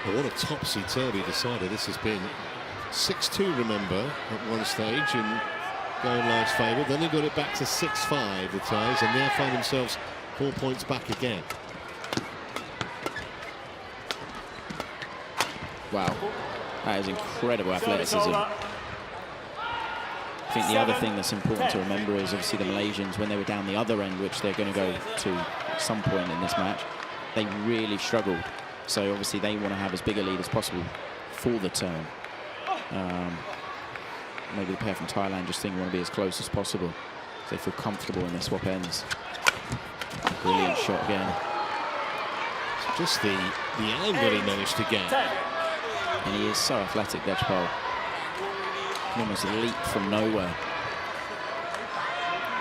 Well, what a topsy-turvy decider this has been. 6-2, remember, at one stage in Go and Lai's favour. Then they got it back to 6-5, the ties, and now find themselves 4 points back again. Wow, that is incredible athleticism. I think the other thing that's important to remember is obviously the Malaysians, when they were down the other end, which they're going to go to at some point in this match, they really struggled. So obviously they want to have as big a lead as possible for the turn. maybe the pair from Thailand just think we want to be as close as possible. So they feel comfortable when their swap ends. Brilliant shot again. Just the angle he managed to get. And he is so athletic, Dechapol. Can almost leap from nowhere.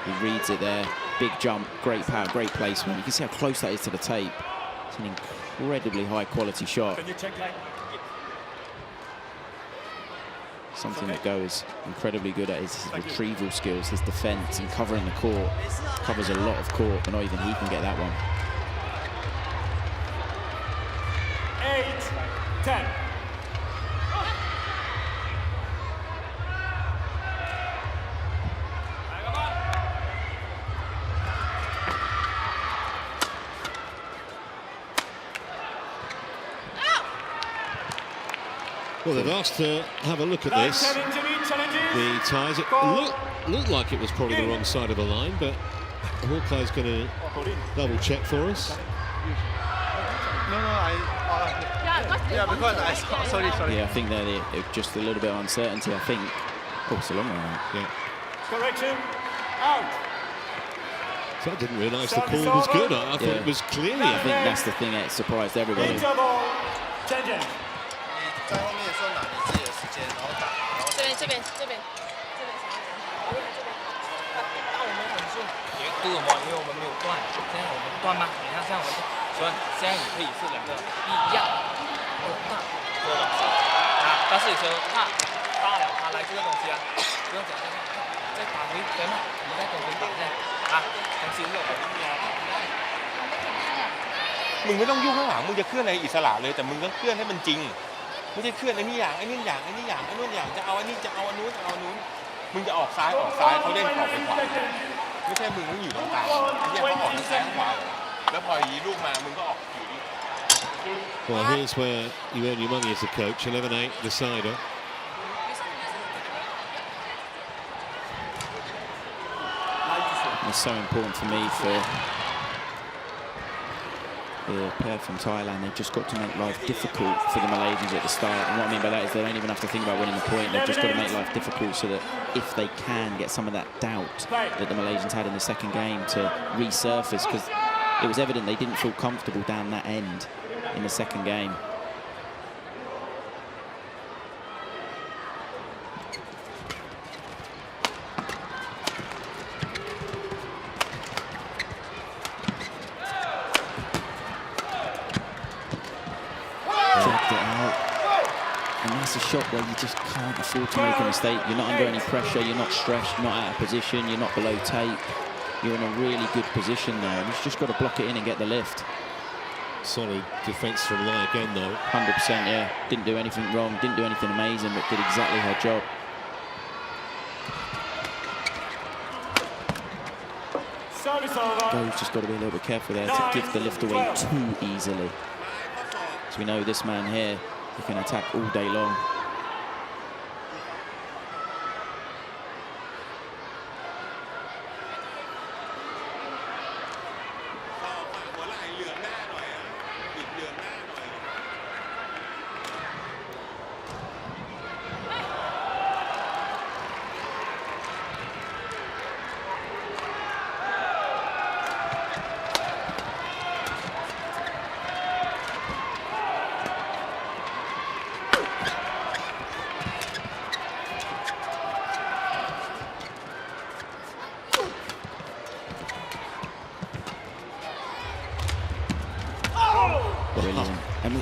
He reads it there. Big jump, great power, great placement. You can see how close that is to the tape. It's an incredibly high quality shot. Something that Go is incredibly good at is his retrieval skills, his defense and covering the court. Covers a lot of court, but not even he can get that one. 8-10. Well, they've asked to have a look at this. The ties. It looked like it was probably the wrong side of the line, but Hawkeye's going to double check for us. No, because I saw, sorry. Yeah, I think they're just a little bit of uncertainty. I think, oh, it's a long way out. Yeah. Correction. Out. So I didn't realise the call was good. I thought it was clearly. I think that's the thing that surprised everybody. Interval. Changing. 在后面的时候拿你自己的时间，然后打，然后这边啥位置？这边打我们很顺。也对我们，因为我们没有断，现在我们断吗？你看现在我们说，现在也可以是两个一样，大多东西啊，但是有时候大了，他来这个东西啊，不用讲再打回对吗？我们再等回打一下啊，东西是我们要ได้ มึงไม่ต้องยุ่งข้างหลังมึงจะเคลื่อนอะไรอิสระเลยแต่มึงต้องเคลื่อนให้มันจริงไม่ใช่เคลื่อนไอ้นี่อย่างไอ้นี่อย่างไอ้นี่อย่างไอ้นู่นอย่างจะเอาอันนี้จะเอาอันนู้นเอาอันนู้นมึงจะออกซ้ายเขาเล่นออกไปขวาไม่ใช่มึงต้องอยู่ตรงกลางไอ้เหี้ยเขาออกทั้งซ้ายทั้งขวาแล้วพออย่างนี้ลูกมามึงก็ออกอยู่ดี Well, here's where you earn your money as a coach. 11-8 decider. It's so important for me for the pair from Thailand. They've just got to make life difficult for the Malaysians at the start. And what I mean by that is they don't even have to think about winning the point. They've just got to make life difficult so that if they can get some of that doubt that the Malaysians had in the second game to resurface, because it was evident they didn't feel comfortable down that end in the second game. A shot where you just can't afford to make a mistake. You're not under any pressure, you're not stressed, not out of position, you're not below tape. You're in a really good position there, and you've just got to block it in and get the lift. Solid defence from Lai again, though. 100%, yeah. Didn't do anything wrong, didn't do anything amazing, but did exactly her job. Go's just got to be a little bit careful there to give the lift away too easily. So we know this man here, he can attack all day long.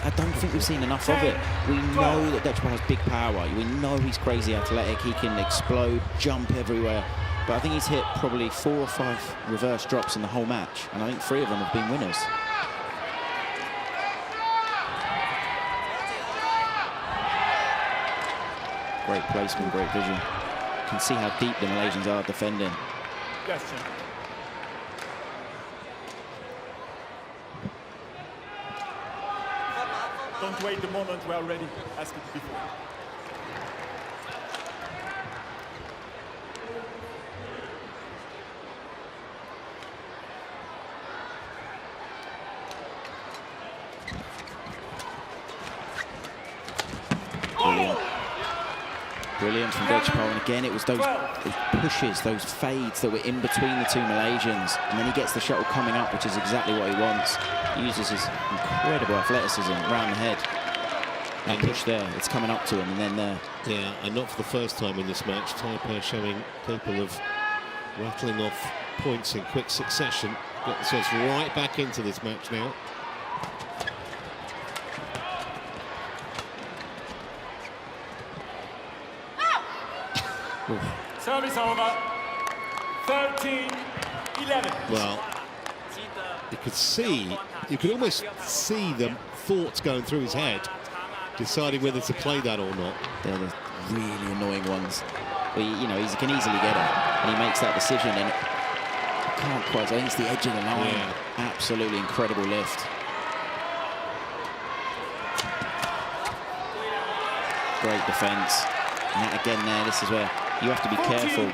I don't think we've seen enough of it. We know that Dechapol has big power. We know he's crazy athletic. He can explode, jump everywhere. But I think he's hit probably 4 or 5 reverse drops in the whole match. And I think 3 of them have been winners. Great placement, great vision. You can see how deep the Malaysians are defending. Yes, don't wait the moment we are ready, as it before. Brilliant from Dechapol, and again it was those pushes, those fades that were in between the two Malaysians, and then he gets the shuttle coming up, which is exactly what he wants. He uses his incredible athleticism around the head. And push there, it's coming up to him, and then there. Yeah, and not for the first time in this match. Thai pair showing capable of rattling off points in quick succession. Got themselves right back into this match now. Service over. 13-11. Well, you could almost see the thoughts going through his head, deciding whether to play that or not. They're the really annoying ones. But, you know, he can easily get it, and he makes that decision, and I can't quite. I think it's the edge of the line. Yeah. Absolutely incredible lift. Great defense. And that again there, this is where you have to be careful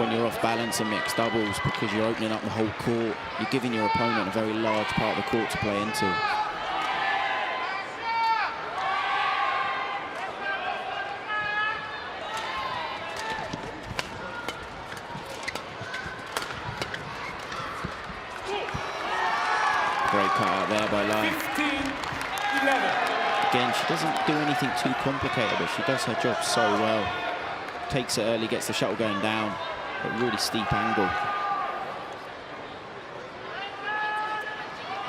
when you're off balance in mixed doubles, because you're opening up the whole court. You're giving your opponent a very large part of the court to play into. Great cut out there by Lai. 15-11. Again, she doesn't do anything too complicated, but she does her job so well. Takes it early, gets the shuttle going down, but really steep angle.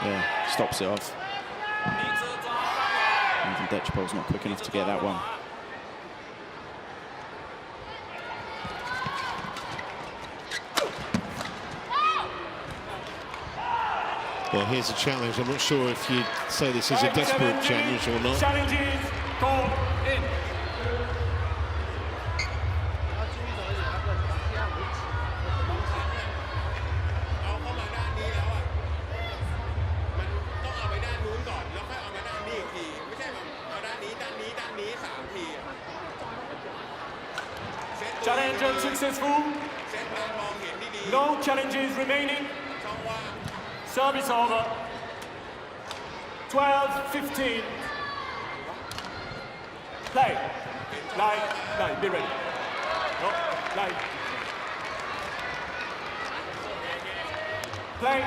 Yeah, stops it off. Even Dechapol's not quick enough to get that one. Well, here's a challenge. I'm not sure if you'd say this is a desperate challenge or not. Challenges called in. Challenge unsuccessful. No challenges remaining. Service over. 12-15. Play. Line, be ready. No, line. Play.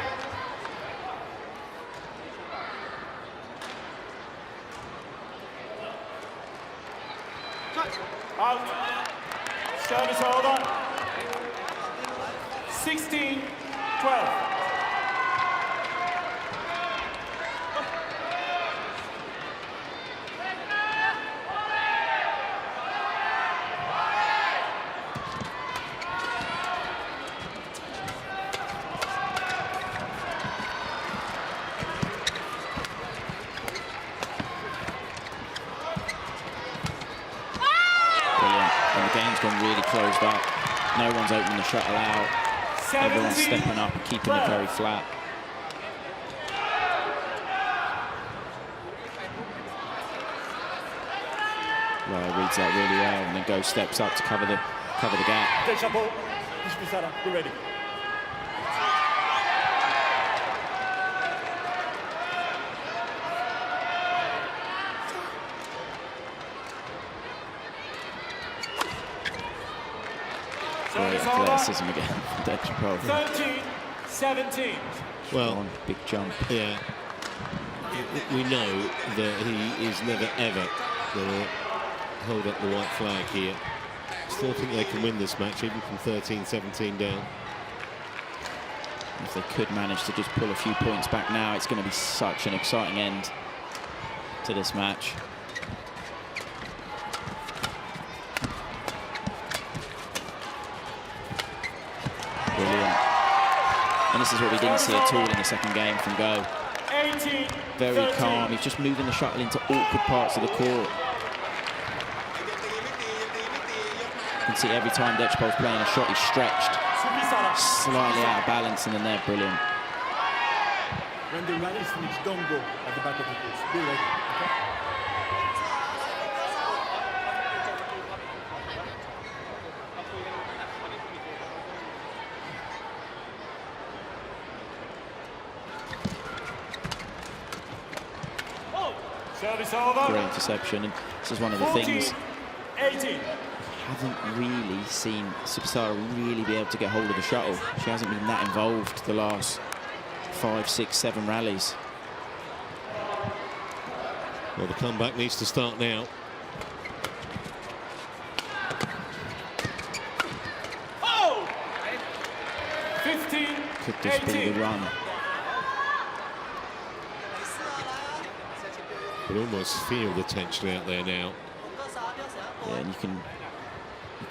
Out. Service over. 16-12. Gone really closed up. No one's opening the shuttle out. Everyone's stepping up and keeping it very flat. Well, reads that really well, and then goes steps up to cover the gap. Dechapol, be ready. Great athleticism again from Dechapol. 13-17. Well, big jump. Yeah. We know that he is never ever going to hold up the white flag here. Still think they can win this match, even from 13-17 down. If they could manage to just pull a few points back now, it's going to be such an exciting end to this match. Brilliant. And this is what we didn't see at all in the second game from Go. Very calm. He's just moving the shuttle into awkward parts of the court. You can see every time Dechapol's playing a shot, he's stretched, slightly out of balance, and then they're brilliant. When the rally is finished, don't go at the back of the court. Be ready, okay? Great interception, and this is one of the things haven't really seen Subsara really be able to get hold of the shuttle. She hasn't been that involved the last 5, 6, 7 rallies. Well, the comeback needs to start now. Oh! 15. Could this be the run? You can almost feel the tension out there now. Yeah, and you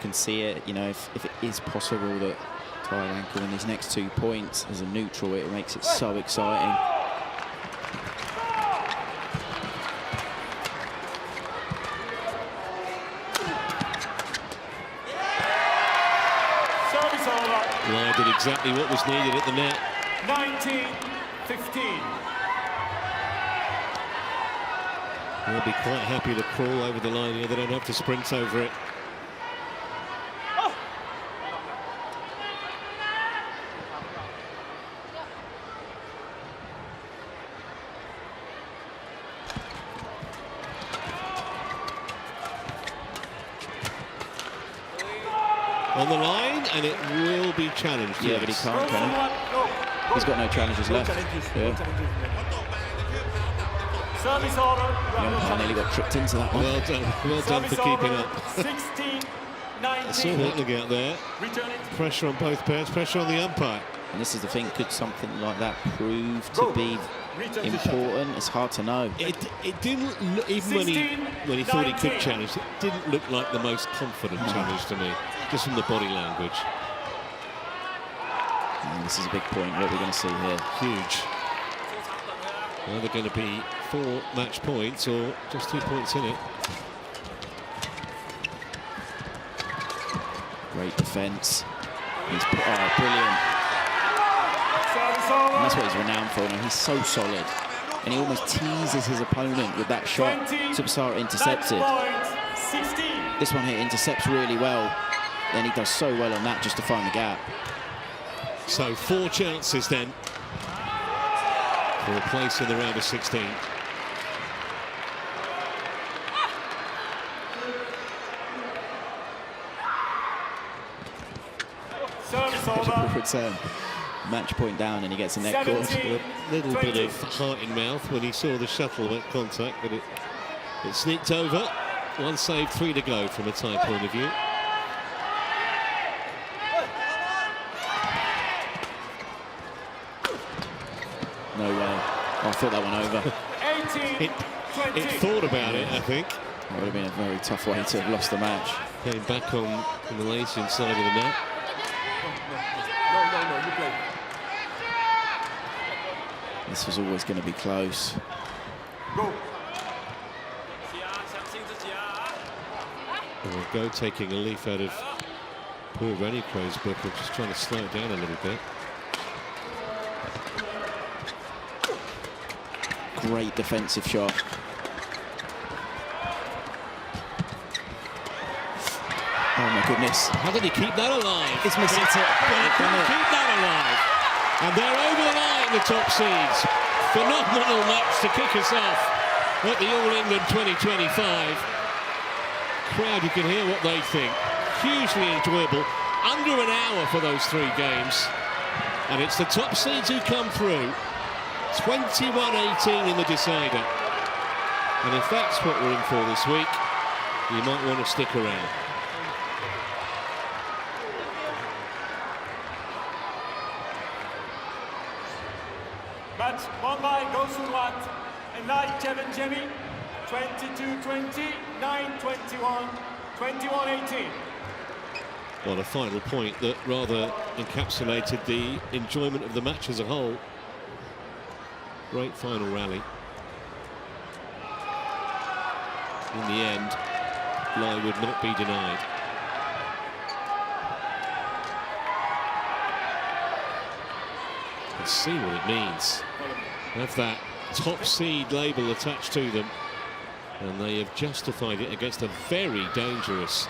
can see it. You know, if it is possible that Thailand can win these next 2 points as a neutral, it makes it so exciting. Service over. Lai did exactly what was needed at the net. 19-15. They'll be quite happy to crawl over the line here. They don't have to sprint over it. On the line, and it will be challenged. Yeah, but he can't, can he? He's got no challenges left. Yeah. Service over. I nearly got tripped into that one. Well done for keeping up. 16-19. I saw Hitler out there. Pressure on both pairs, pressure on the umpire. And this is the thing, could something like that prove to be important? It's hard to know. It didn't look, even when he thought he could challenge, it didn't look like the most confident challenge to me, just from the body language. And this is a big point. What we're going to see here. Huge. Either going to be 4 match points or just 2 points in it. Great defence. He's brilliant. And that's what he's renowned for. He's so solid. And he almost teases his opponent with that shot. Subsara intercepted. This one here intercepts really well. Then he does so well on that just to find the gap. So 4 chances then for a place in the round of 16. Return. Match point down and he gets a net cord. A little bit of heart in mouth when he saw the shuttle make contact, but it sneaked over. 1 save, 3 to go from a tie point of view. No way. Oh, I thought that one over. It thought about it, I think. That would have been a very tough way to have lost the match. Came back on the Malaysian side of the net. This was always going to be close. Go taking a leaf out of Puavaranukroh's book and just trying to slow it down a little bit. Great defensive shot. Oh my goodness. How did he keep that alive? It's missing it. Keep that alive. And they're over the line, the top seeds. Phenomenal match to kick us off at the All England 2025. Crowd, you can hear what they think. Hugely enjoyable. Under an hour for those 3 games. And it's the top seeds who come through. 21-18 in the decider. And if that's what we're in for this week, you might want to stick around. Match won by Gosunwat and Lai Kevin Jemmy. 22-20, 9-21, 21-18. Well, a final point that rather encapsulated the enjoyment of the match as a whole. Great final rally. In the end, Lai would not be denied. Let's see what it means. Have that top seed label attached to them. And they have justified it against a very dangerous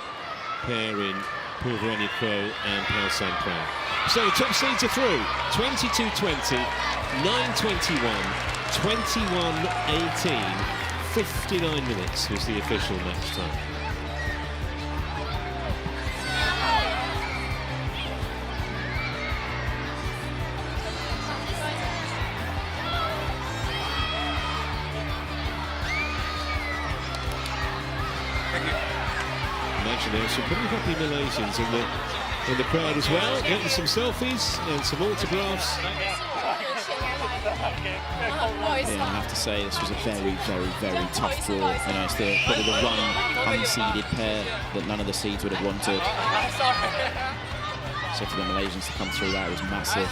pair in Puavaranukroh and Paewsampran. So the top seeds are through. 22-20, 9-21, 21-18. 59 minutes was the official match time. Imagine there's some pretty happy Malaysians in the crowd as well, getting some selfies and some autographs. Yeah, I have to say this was a very, very, very tough draw. You know, it's probably the one unseeded pair that none of the seeds would have wanted. So for the Malaysians to come through that was massive.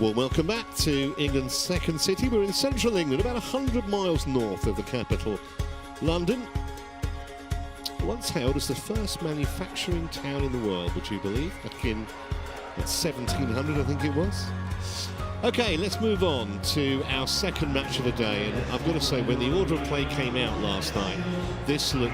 Well, welcome back to England's second city. We're in central England, about 100 miles north of the capital, London. Once hailed as the first manufacturing town in the world, would you believe? Back in 1700, I think it was. Okay, let's move on to our second match of the day. And I've got to say, when the order of play came out last night, this looked